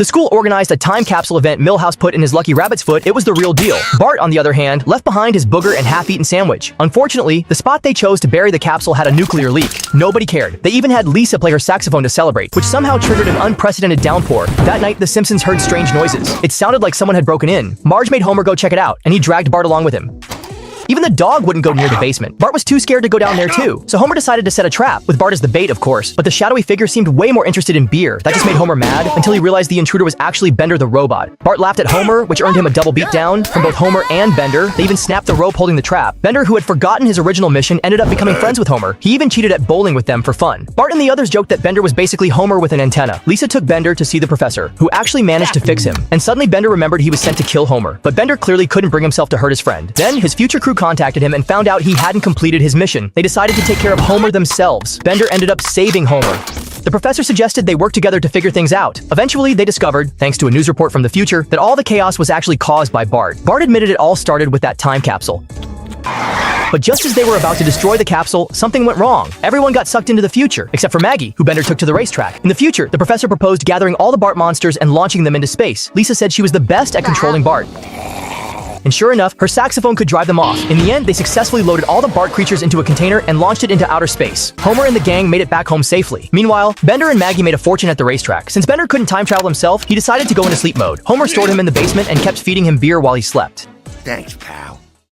The school organized a time capsule event. Milhouse put in his lucky rabbit's foot. It was the real deal. Bart, on the other hand, left behind his booger and half-eaten sandwich. Unfortunately, the spot they chose to bury the capsule had a nuclear leak. Nobody cared. They even had Lisa play her saxophone to celebrate, which somehow triggered an unprecedented downpour. That night, the Simpsons heard strange noises. It sounded like someone had broken in. Marge made Homer go check it out, and he dragged Bart along with him. Even the dog wouldn't go near the basement. Bart was too scared to go down there too, so Homer decided to set a trap, with Bart as the bait, of course. But the shadowy figure seemed way more interested in beer. That just made Homer mad, until he realized the intruder was actually Bender the robot. Bart laughed at Homer, which earned him a double beatdown from both Homer and Bender. They even snapped the rope holding the trap. Bender, who had forgotten his original mission, ended up becoming friends with Homer. He even cheated at bowling with them for fun. Bart and the others joked that Bender was basically Homer with an antenna. Lisa took Bender to see the professor, who actually managed to fix him. And suddenly Bender remembered he was sent to kill Homer. But Bender clearly couldn't bring himself to hurt his friend. Then, his future crew contacted him and found out he hadn't completed his mission. They decided to take care of Homer themselves. Bender ended up saving Homer. The professor suggested they work together to figure things out. Eventually, they discovered, thanks to a news report from the future, that all the chaos was actually caused by Bart. Bart admitted it all started with that time capsule. But just as they were about to destroy the capsule, something went wrong. Everyone got sucked into the future, except for Maggie, who Bender took to the racetrack. In the future, the professor proposed gathering all the Bart monsters and launching them into space. Lisa said she was the best at controlling Bart. And sure enough, her saxophone could drive them off. In the end, they successfully loaded all the Bart creatures into a container and launched it into outer space. Homer and the gang made it back home safely. Meanwhile, Bender and Maggie made a fortune at the racetrack. Since Bender couldn't time travel himself, he decided to go into sleep mode. Homer stored him in the basement and kept feeding him beer while he slept. Thanks, pal.